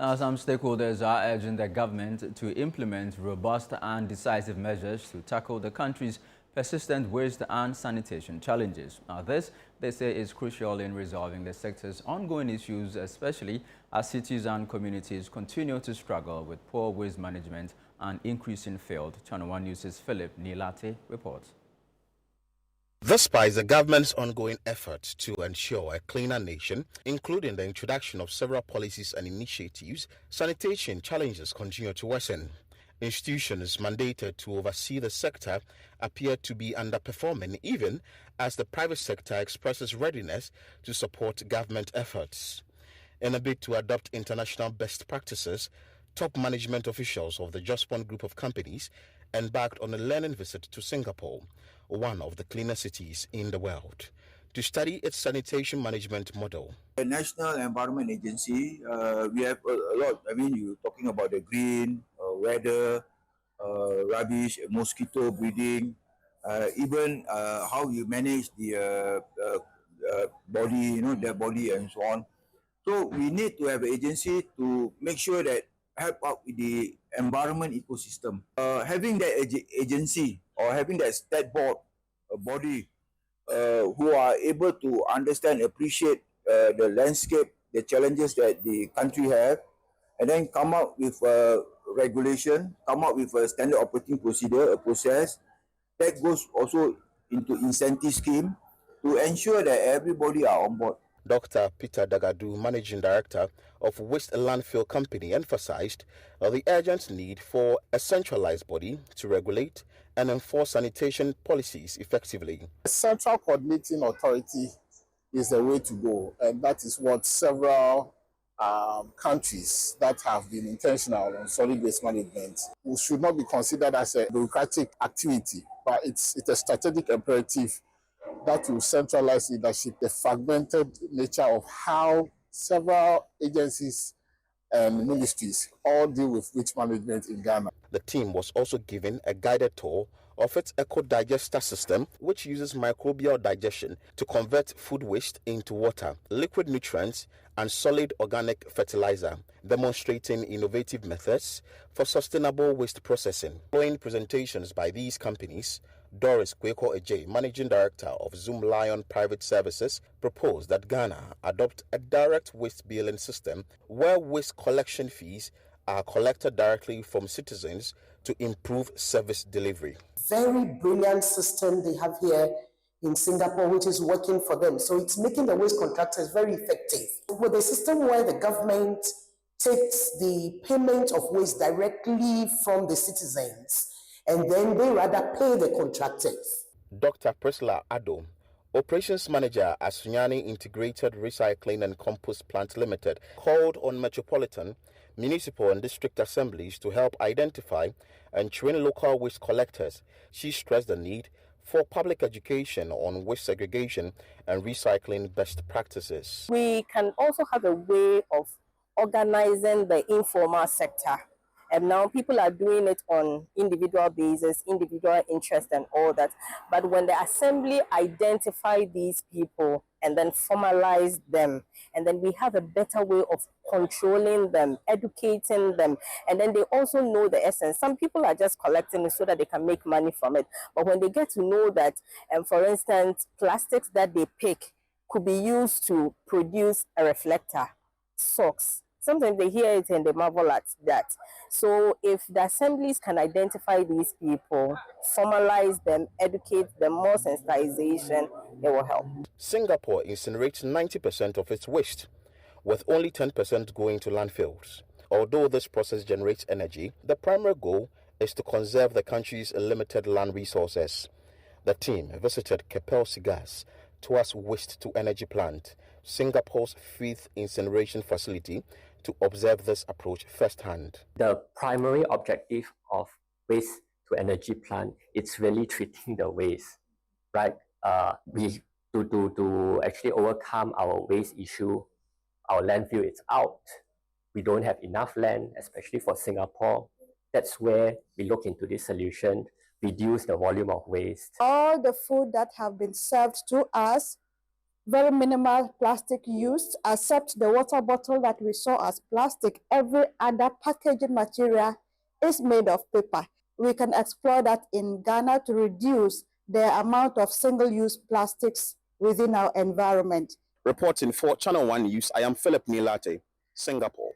Some stakeholders are urging the government to implement robust and decisive measures to tackle the country's persistent waste and sanitation challenges. This, they say, is crucial in resolving the sector's ongoing issues, especially as cities and communities continue to struggle with poor waste management and increasing failed. ChannelOne News' Philip Nilate reports. Despite the government's ongoing efforts to ensure a cleaner nation, including the introduction of several policies and initiatives, sanitation challenges continue to worsen. Institutions mandated to oversee the sector appear to be underperforming, even as the private sector expresses readiness to support government efforts. In a bid to adopt international best practices, top management officials of the JustPon group of companies embarked on a learning visit to Singapore, one of the cleanest cities in the world, to study its sanitation management model. The National Environment Agency, we have a lot. I mean, you're talking about the green, weather, rubbish, mosquito breeding, even how you manage the body, their body and so on. So we need to have an agency to make sure that help out with the environment ecosystem. Having that agency or having that state board, a body who are able to understand, appreciate the landscape, the challenges that the country have, and then come up with a regulation, come up with a standard operating procedure, a process that goes also into incentive scheme to ensure that everybody are on board. Dr. Peter Dagadu, Managing Director of Waste Landfill Company, emphasized the urgent need for a centralized body to regulate and enforce sanitation policies effectively. A central coordinating authority is the way to go, and that is what several countries that have been intentional on solid waste management should not be considered as a bureaucratic activity, but it's a strategic imperative that will centralize leadership. The fragmented nature of how several agencies and ministries all deal with waste management in Ghana. The team was also given a guided tour of its eco-digester system, which uses microbial digestion to convert food waste into water, liquid nutrients, and solid organic fertilizer, demonstrating innovative methods for sustainable waste processing. Following presentations by these companies, Doris Kweko Ejay, Managing Director of Zoom Lion Private Services, proposed that Ghana adopt a direct waste billing system where waste collection fees are collected directly from citizens to improve service delivery. Very brilliant system they have here in Singapore, which is working for them. So it's making the waste contractors very effective. With a system where the government takes the payment of waste directly from the citizens, and then they rather pay the contractors. Dr. Priscilla Addo, Operations Manager at Sunyani Integrated Recycling and Compost Plant Limited, called on metropolitan, municipal and district assemblies to help identify and train local waste collectors. She stressed the need for public education on waste segregation and recycling best practices. We can also have a way of organizing the informal sector. And now people are doing it on individual basis, individual interest and all that. But when the assembly identify these people and then formalize them, and then we have a better way of controlling them, educating them, and then they also know the essence. Some people are just collecting it so that they can make money from it. But when they get to know that, for instance, plastics that they pick could be used to produce a reflector, socks. Sometimes they hear it and they marvel at that. So if the assemblies can identify these people, formalize them, educate them, more sensitization, it will help. Singapore incinerates 90% of its waste, with only 10% going to landfills. Although this process generates energy, the primary goal is to conserve the country's limited land resources. The team visited Keppel Cigars towards waste-to-energy plant, Singapore's 5th incineration facility, to observe this approach firsthand. The primary objective of waste-to-energy plant is really treating the waste, right? To actually overcome our waste issue, our landfill is out. We don't have enough land, especially for Singapore. That's where we look into this solution, reduce the volume of waste. All the food that have been served to us very minimal plastic used, except the water bottle that we saw as plastic. Every other packaging material is made of paper. We can explore that in Ghana to reduce the amount of single-use plastics within our environment. Reporting for Channel One News, I am Philip Nilate, Singapore.